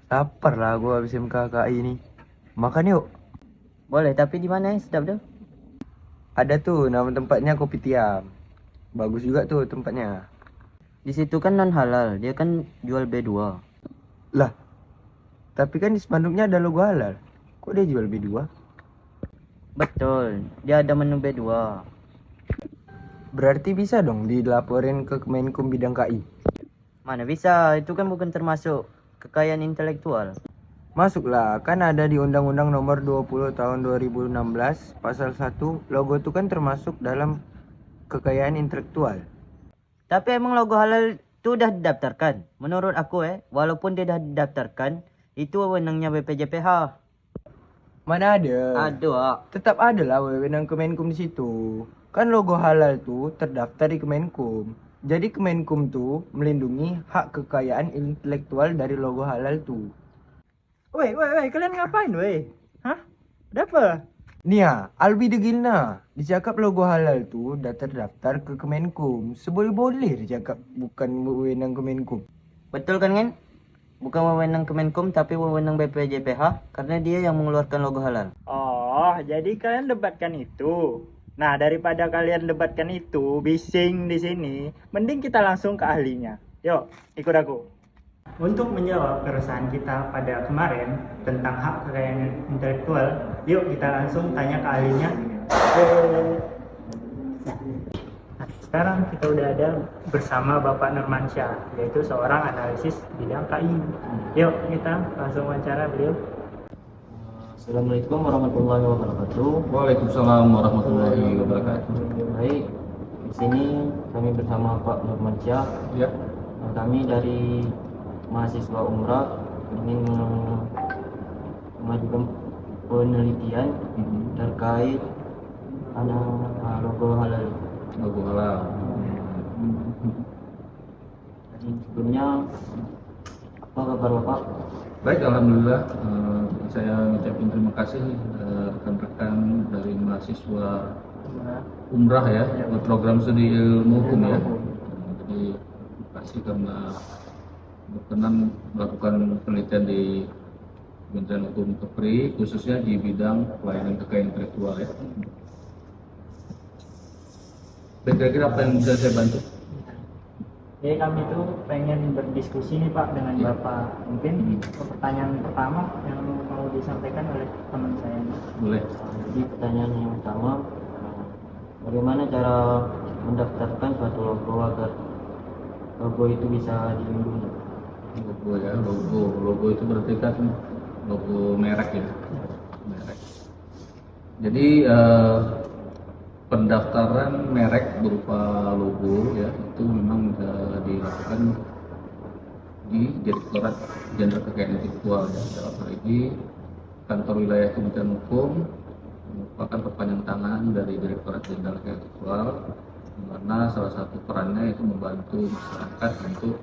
Lapar lah gua habis MKKI ini. Makan yuk. Boleh, tapi di mana ya? Sedap tuh. Ada tuh nama tempatnya Kopi Tiam. Bagus juga tuh tempatnya. Di situ kan non halal, dia kan jual B2. Lah, tapi kan di spanduknya ada logo halal. Kok dia jual B2? Betul, dia ada menu B2. Berarti bisa dong dilaporin ke Kemenkum bidang KI. Mana bisa, itu kan bukan termasuk kekayaan intelektual. Masuklah, kan ada di Undang-Undang Nomor 20 Tahun 2016 Pasal 1, logo itu kan termasuk dalam kekayaan intelektual. Tapi emang logo halal itu udah didaftarkan. Menurut aku walaupun dia udah didaftarkan, itu wewenangnya BPJPH. Mana ada? Aduh, Tetap ada lah wewenang Kemenkum di situ. Kan logo halal tuh terdaftar di Kemenkum. Jadi Kemenkum tuh melindungi hak kekayaan intelektual dari logo halal tuh. Woi, kalian ngapain, woi? Hah? Ada apa? Nia, Albi Degilna, dicakap logo halal tuh udah terdaftar ke Kemenkum. Seboleh-boleh dicakap bukan wewenang Kemenkum. betul kan? Bukan wewenang Kemenkum, tapi wewenang BPJPH, karena dia yang mengeluarkan logo halal. Oh, jadi kalian debatkan itu. Nah, daripada kalian debatkan itu, bising di sini, mending kita langsung ke ahlinya. Yuk, ikut aku. Untuk menjawab keresahan kita pada kemarin tentang hak kekayaan intelektual, yuk kita langsung tanya ke ahlinya. Nah, sekarang kita udah ada bersama Bapak Nurmansyah, yaitu seorang analisis bidang KI. Yuk kita langsung wawancara beliau. Assalamualaikum warahmatullahi wabarakatuh. Waalaikumsalam warahmatullahi wabarakatuh. Baik, di sini kami bersama Pak Nurmansyah. Ya, Kami dari mahasiswa Umrah ingin mengajukan penelitian terkait logo halal. logo halal. Jadi sebelumnya apa kabar Bapak? Baik, alhamdulillah. Saya ucapin terima kasih rekan-rekan dari mahasiswa Umrah ya, program studi ilmu hukum ya. Jadi terima kasih karena berkenan melakukan penelitian di Kementerian Hukum Kepri, khususnya di bidang pelayanan kekayaan intelektual ya. Dan kira-kira apa yang bisa saya bantu? Jadi kami tuh pengen berdiskusi nih Pak dengan Ya. Bapak. Mungkin pertanyaan pertama yang mau disampaikan oleh teman saya. Boleh. Jadi pertanyaan yang pertama, bagaimana cara mendaftarkan suatu logo agar logo itu bisa dilindungi? Logo ya, logo itu berarti kan logo merek ya, merek. Jadi pendaftaran merek berupa logo ya itu memang dilakukan di Direktorat Jenderal Kekayaan Intelektual ya. Dalam hal ini kantor wilayah Kementerian Hukum merupakan perpanjangan tangan dari Direktorat Jenderal Kekayaan Intelektual, di mana salah satu perannya itu membantu masyarakat untuk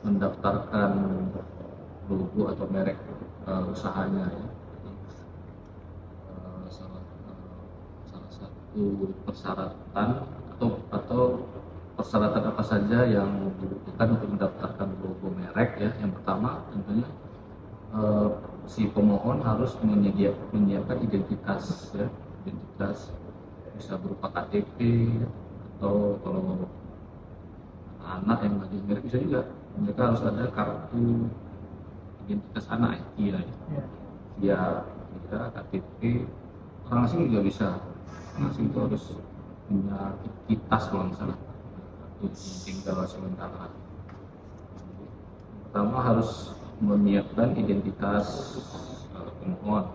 mendaftarkan logo atau merek usahanya ya. Salah satu persyaratan atau persyaratan apa saja yang dibutuhkan untuk mendaftarkan logo merek ya. Yang pertama tentunya si pemohon harus menyiapkan identitas ya, identitas bisa berupa KTP atau kalau anak yang lagi merek bisa juga mereka harus ada kartu identitas anak ya, ya KTP. Orang asing juga bisa, orang asing itu harus punya identitas kalau nggak salah, kartu tinggal sementara. Pertama harus menyiapkan identitas pemohon.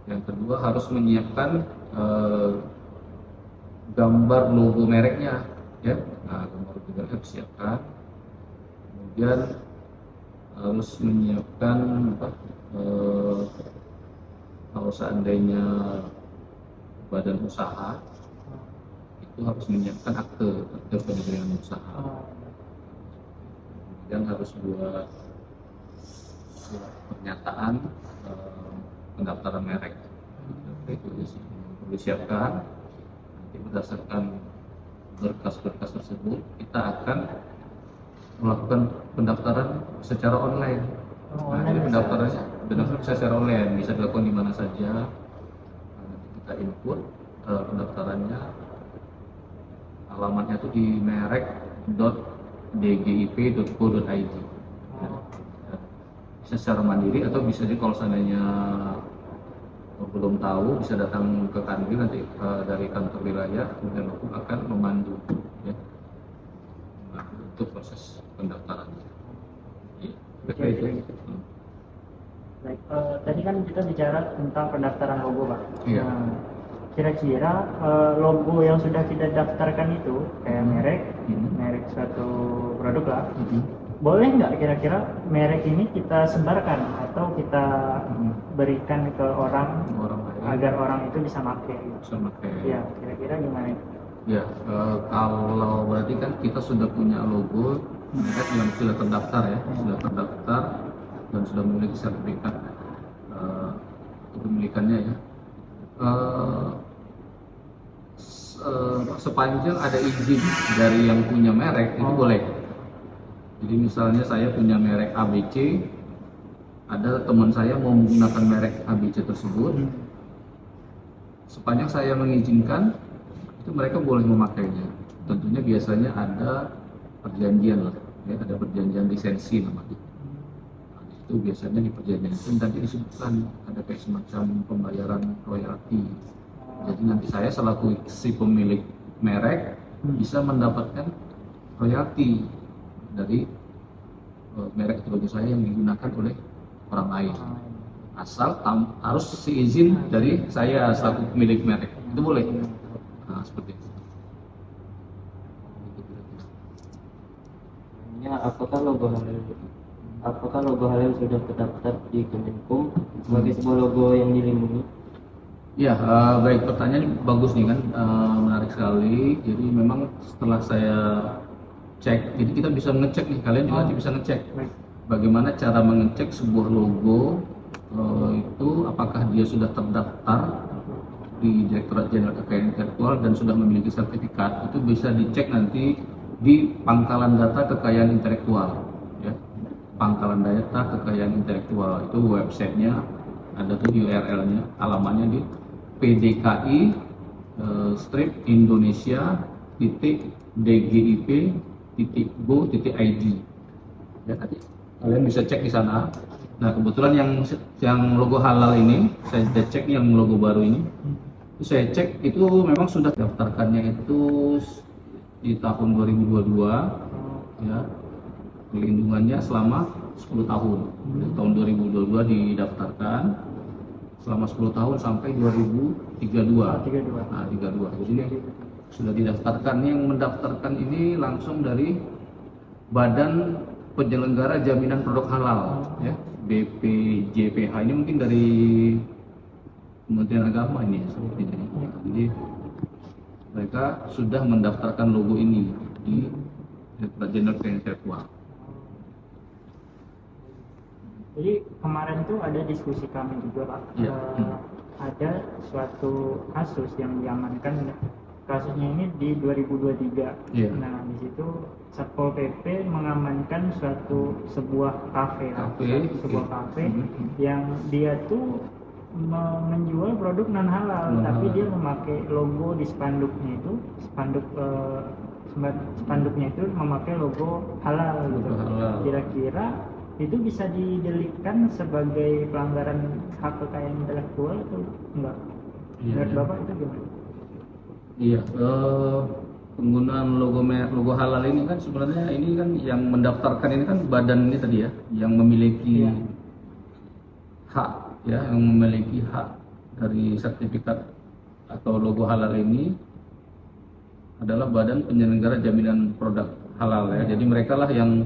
Yang kedua harus menyiapkan gambar logo mereknya ya. Nah, gambar logo mereknya disiapkan. Kemudian harus menyiapkan kalau seandainya badan usaha itu harus menyiapkan akte pendirian usaha. Kemudian harus buat surat pernyataan pendaftaran merek itu disiapkan. Nanti berdasarkan berkas-berkas tersebut kita akan melakukan pendaftaran secara online Nah, jadi pendaftarannya bisa secara online, bisa dilakukan di mana saja. Nah, nanti kita input pendaftarannya, alamatnya itu di merek.dgip.co.id. Bisa secara mandiri atau bisa juga kalau seandainya belum tahu bisa datang ke Kanwil, nanti dari kantor wilayah kemudian hukum akan memandu ya, untuk proses pendaftaran. Ya, kira-kira itu. Baik, tadi kan kita bicara tentang pendaftaran logo, Pak. Iya. Nah, kira-kira logo yang sudah kita daftarkan itu kayak merek suatu produk lah, boleh nggak kira-kira merek ini kita sebarkan atau kita berikan ke orang Lain agar orang itu bisa pakai? bisa pakai. Ya, kira-kira gimana? Ya, kalau berarti kan kita sudah punya logo merek yang sudah terdaftar ya, sudah terdaftar dan sudah memiliki sertifikat kepemilikannya ya. Sepanjang ada izin dari yang punya merek itu boleh. Jadi misalnya saya punya merek ABC, ada teman saya mau menggunakan merek ABC tersebut, sepanjang saya mengizinkan, itu mereka boleh memakainya. Tentunya biasanya ada perjanjian lah, ya, ada perjanjian lisensi namanya. Nah, itu biasanya di perjanjian itu nanti disebutkan ada kayak semacam pembayaran royalti. Jadi nanti saya selaku si pemilik merek bisa mendapatkan royalti dari merek atau logo saya yang digunakan oleh orang lain, asal harus izin dari saya selaku pemilik merek, itu boleh. Nah, seperti itu. Ya, apakah logo halal sudah terdaftar di Kemenkum sebagai sebuah logo yang dilindungi? Ya, baik, pertanyaan bagus nih kan, menarik sekali. Jadi memang setelah saya cek, jadi kita bisa ngecek nih, kalian juga nanti bisa ngecek bagaimana cara mengecek sebuah logo itu apakah dia sudah terdaftar di Direktorat Jenderal Kekayaan Intelektual dan sudah memiliki sertifikat. Itu bisa dicek nanti di Pangkalan Data Kekayaan Intelektual ya. Pangkalan Data Kekayaan Intelektual itu websitenya ada tuh URL-nya, alamatnya di pdki Indonesia.dgip.go.id ya, tadi kalian bisa cek di sana. Nah, kebetulan yang logo halal ini saya cek yang logo baru ini, saya cek itu memang sudah daftarkannya itu di tahun 2022 ya, pelindungannya selama 10 tahun. Dari tahun 2022 didaftarkan selama 10 tahun sampai 2032. Nah, 32. Jadi sudah didaftarkan. Yang mendaftarkan ini langsung dari Badan Penyelenggara Jaminan Produk Halal ya, BPJPH. Ini mungkin dari Kementerian Agama ini ya, sepertinya. Jadi mereka sudah mendaftarkan logo ini di Direktorat Jenderal Kekayaan Intelektual. Jadi kemarin tuh ada diskusi kami juga, Pak. Ya. Ada suatu kasus yang diamankan, kasusnya ini di 2023. Ya. Nah, di situ Satpol PP mengamankan sebuah kafe, sebuah kafe yang dia tuh menjual produk non halal, tapi dia memakai logo di spanduknya itu, spanduknya itu memakai logo halal gitu. Kira-kira itu bisa didelikkan sebagai pelanggaran hak kekayaan intelektual atau enggak? Menurut Bapak itu gimana? Iya, penggunaan logo halal ini kan sebenarnya ini kan yang mendaftarkan ini kan badan ini tadi ya, yang memiliki hak ya, yang memiliki hak dari sertifikat atau logo halal ini adalah Badan Penyelenggara Jaminan Produk Halal ya. Jadi mereka lah yang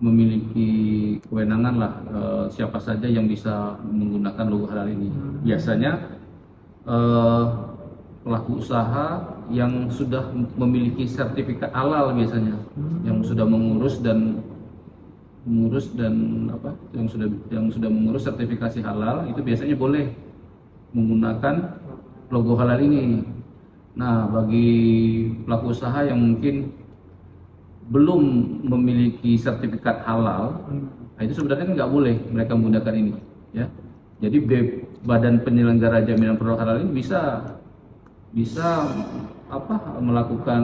memiliki kewenangan lah siapa saja yang bisa menggunakan logo halal ini. Biasanya pelaku usaha yang sudah memiliki sertifikat halal biasanya, yang sudah mengurus dan yang sudah mengurus sertifikasi halal itu biasanya boleh menggunakan logo halal ini. Nah, bagi pelaku usaha yang mungkin belum memiliki sertifikat halal Nah, itu sebenarnya kan nggak boleh mereka menggunakan ini, ya. Jadi Badan Penyelenggara Jaminan Produk Halal ini bisa melakukan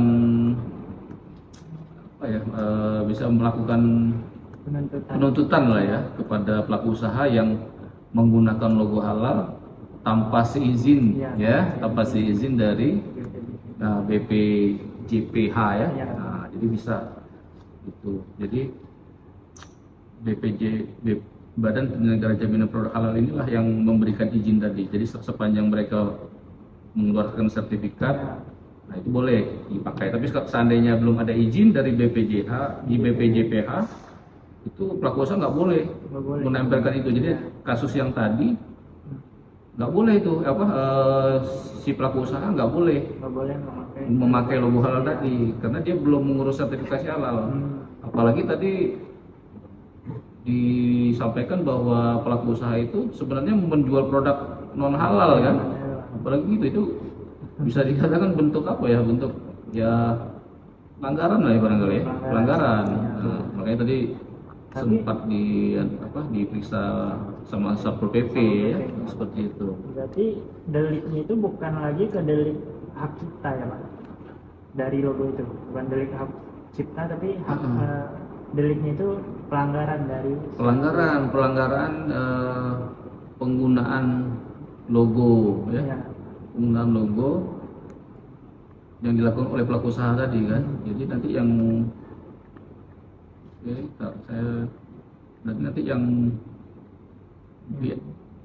bisa melakukan penuntutan lah ya kepada pelaku usaha yang menggunakan logo halal tanpa seizin tanpa seizin dari BPJPH ya. Nah, jadi bisa itu. Jadi Badan Penyelenggara Jaminan Produk Halal inilah yang memberikan izin tadi. Jadi sepanjang mereka mengeluarkan sertifikat, nah itu boleh dipakai. Tapi seandainya belum ada izin dari BPJPH, itu pelaku usaha nggak boleh menempelkan itu. Jadi kasus yang tadi nggak boleh itu si pelaku usaha nggak boleh memakai logo halal tadi karena dia belum mengurus sertifikasi halal. Apalagi tadi disampaikan bahwa pelaku usaha itu sebenarnya menjual produk non halal kan, apalagi itu bisa dikatakan bentuk bentuk pelanggaran lah ya barangkali ya, pelanggaran. Nah, makanya tadi sempat diperiksa sama Satpol PP ya, seperti itu. Berarti deliknya itu bukan lagi ke delik hak cipta ya Pak, dari logo itu bukan delik hak cipta tapi hak deliknya itu pelanggaran penggunaan logo ya. Penggunaan logo yang dilakukan oleh pelaku usaha tadi kan. Jadi nanti yang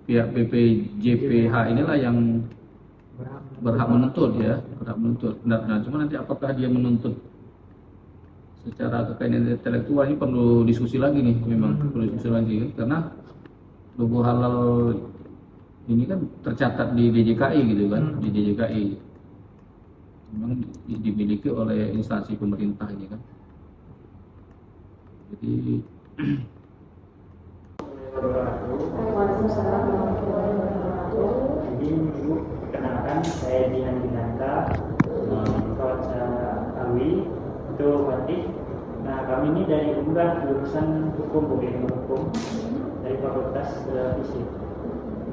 pihak BPJPH inilah yang berhak menuntut. Nah, cuma nanti apakah dia menuntut secara kekayaan intelektual ini perlu diskusi lagi nih, perlu diskusi lagi kan? Karena logo halal ini kan tercatat di DJKI gitu kan, di DJKI memang dimiliki oleh instansi pemerintah ini kan. Jadi Ibu, perkenalkan saya Dian Dinanta, Kawasan Awi, itu Batik. Nah, kami ini dari UNGAH jurusan Hukum dari Fakultas Fisik.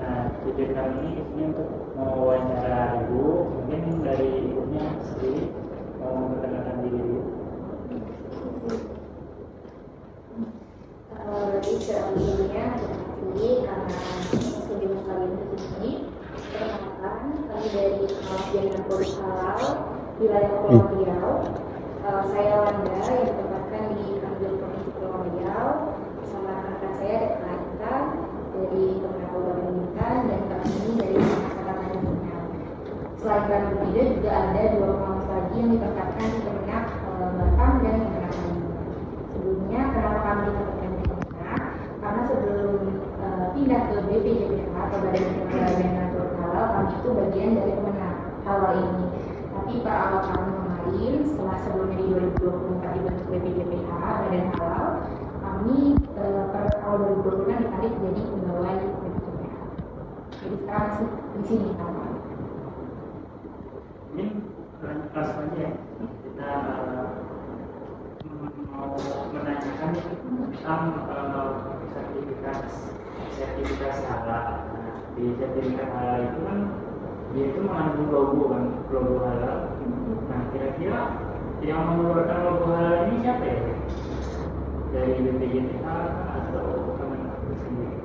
Nah, tujuan kami ini kesini untuk mewawancara Ibu. Mungkin dari Ibunya sendiri mau memperkenalkan diri dulu. Berarti sebelumnya terima kasih karena studium kalian di sini. Perkenalkan, kami dari Jaminan Produk Halal wilayah Pulau Riau. Saya Wanda yang ditempatkan di Kanwil Provinsi Pulau Riau. Bersama rekan saya ada Eka dari Kementerian Pendidikan dan kami ini dari Angkatan Pendidikan. Selain kami bertiga juga ada 2 pengawas lagi yang ditempatkan di Kementerian Batam dan Kementerian Pendidikan. Sebelumnya kenapa kami ditempatkan di Kementerian? Karena sebelum pindah ke BPJPH atau Badan Penyelenggara Jaminan Produk Halal, kami itu bagian dari Kementerian Halal ini. Tapi per awal kami kemarin, setelah sebelumnya di 2024 dibentuk BPJPH Badan Halal, kami per awal 2020 ditarik jadi pegawai BPJPH. Jadi sekarang masih di sini kami. Ini langsung aja ya, kita mau menanyakan tentang sertifikasi halal. Nah, di sertifikat halal itu kan dia itu mengandung logo halal. Nah, kira-kira yang mengeluarkan logo halal ini siapa ya? Dari BPJPH atau Kementerian itu sendiri?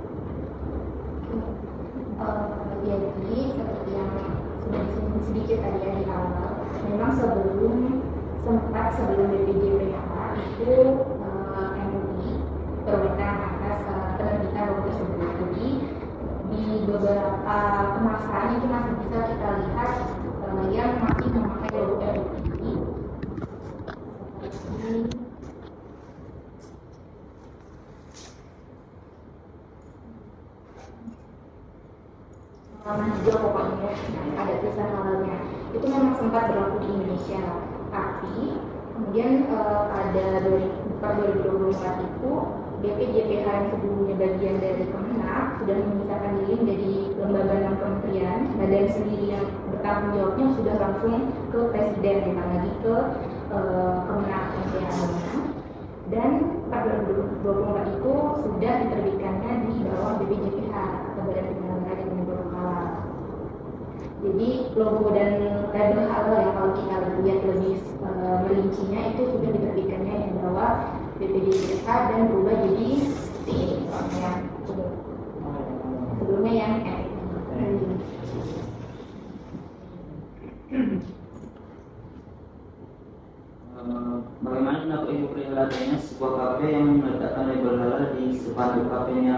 Jadi seperti yang sudah disinggung sedikit tadi ya di awal, memang sebelum BPJPH itu MUI berwenang atas penerbitan logo tersebut. Jadi di beberapa kemasan itu masih bisa kita lihat yang masih memakai logo MUI. Warna hijau pokoknya ada tulisan halalnya. Itu memang sempat berlaku di Indonesia, tapi kemudian pada 2024 itu BPJPH yang sebelumnya bagian dari Kemenak sudah memisahkan diri menjadi lembaga non kementerian. Badan sendiri yang bertanggung jawabnya sudah langsung ke presiden, bukan lagi ke Kemenak Kementerian Agama. Dan pada 2024 itu sudah diterbitkannya di bawah BPJPH atau Badan Penyelenggara Jaminan Produk Halal. Jadi logo dan label halal yang kalau kita lihat lebih merincinya itu sudah diterbitkannya di bawah BPJPH dan berubah jadi seperti ini yang umum. Sebelumnya yang Bagaimana pendapat Ibu perihal adanya sebuah kafe yang meletakkan label halal di sepanduk kafenya?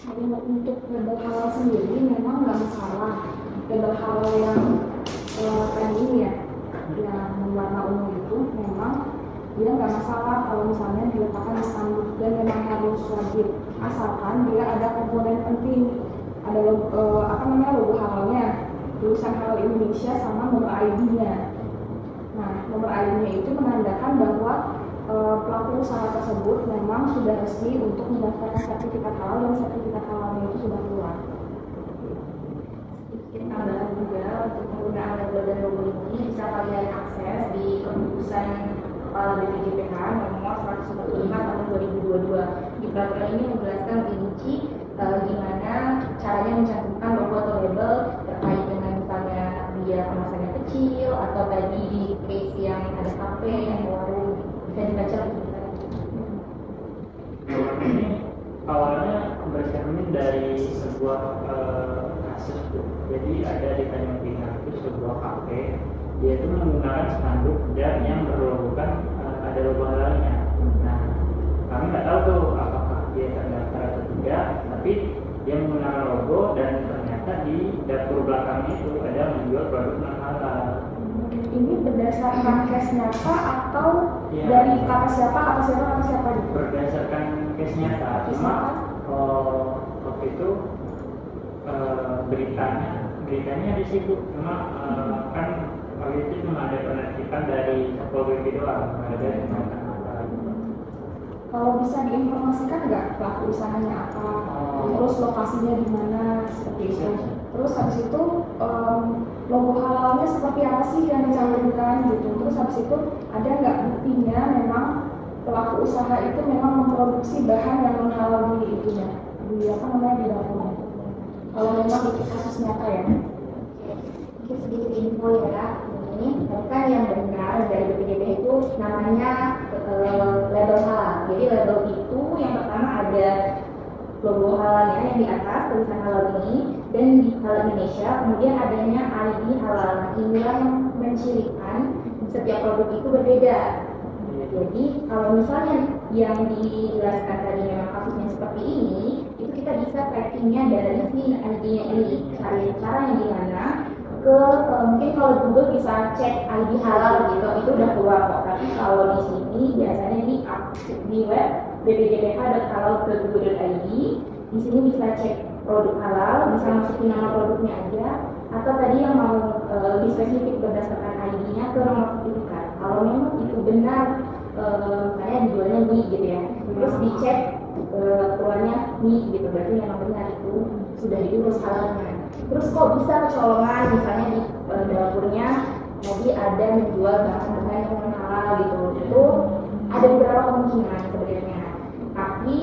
Kalau untuk label halal sendiri memang nggak masalah. Label halal yang tadi ini ya, yang warna ungu itu memang dia nggak masalah kalau misalnya diletakkan di spanduk dan memang harus wajib, asalkan dia ada komponen penting, ada logo halalnya, tulisan halal Indonesia sama nomor ID-nya. Nah, nomor ID-nya itu menandakan bahwa pelaku usaha tersebut memang sudah resmi untuk mendaftarkan sertifikat halal dan sertifikat halalnya itu sudah keluar. Sedikit tambahan juga untuk penggunaan label dan logo ini bisa kalian akses di keputusan Kepala BPJPH nomor 145 tahun 2022. Di peraturan ini menjelaskan rinci gimana caranya mencantumkan logo atau label terkait dengan misalnya dia kemasannya kecil atau tadi di case yang ada kafe, yang warung, bisa dibaca lebih lanjut. Ini awalnya bercermin dari sebuah kasus tuh. Jadi ada di Tanjung Pinang itu sebuah kafe, dia itu menggunakan spanduk dan yang berlogokan ada logo halalnya. Nah, kami nggak tahu tuh apakah dia terdaftar atau tidak, tapi dia menggunakan logo dan ternyata di dapur belakangnya itu ada menjual produk non halal. Ini berdasarkan case nyata atau dari kata siapa gitu? Berdasarkan case nyata, cuma waktu itu beritanya di situ, cuma kan waktu itu cuma ada penertiban dari Satpol PP doang, nggak ada yang nyata. Kalau bisa diinformasikan nggak pelaku usahanya apa, terus lokasinya di mana, seperti itu. Terus habis itu logo halalnya seperti apa sih yang dicantumkan gitu. Terus habis itu ada nggak buktinya memang pelaku usaha itu memang memproduksi bahan yang non halal di itunya, di dapurnya. Kalau memang itu kasus nyata ya. Mungkin sedikit info ya, ini kan yang benar dari BPJPH itu namanya label halal. Jadi label itu yang pertama ada logo halalnya yang di atas tulisan halal ini dan di halal Indonesia, kemudian adanya ID halal. Nah, inilah yang mencirikan setiap produk itu berbeda. Jadi kalau misalnya yang dijelaskan tadi memang kasusnya seperti ini, itu kita bisa trackingnya dari si ID-nya ini. Caranya gimana? Mungkin kalau Google bisa cek ID halal gitu, itu udah keluar kok. Tapi kalau di sini biasanya di web bpjph.halal.go.id, di sini bisa cek produk halal, bisa masukin nama produknya aja, atau tadi yang mau lebih spesifik berdasarkan ID-nya ke nomor sertifikat. Kalau memang itu benar, misalnya dijualnya mie gitu ya, terus dicek keluarnya mie gitu, berarti memang benar itu sudah diurus halalnya. Terus kok bisa kecolongan misalnya di dapurnya tadi ada menjual bahan-bahan yang non halal gitu, itu ada beberapa kemungkinan sebenarnya. Tapi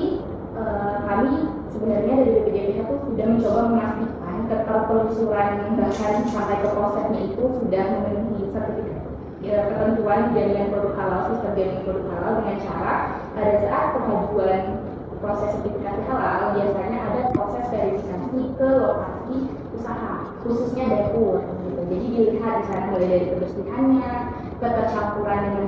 kami sebenarnya dari BPJPH itu sudah mencoba memastikan ketelusuran bahan sampai ke prosesnya itu sudah memenuhi sertifikat ketentuan jaminan produk halal, sistem jaminan produk halal, dengan cara pada saat pengajuan proses sertifikasi halal biasanya ada proses verifikasi ke lokasi usaha, khususnya dapur gitu. Jadi dilihat di sana mulai dari kebersihannya, ketercampuran dengan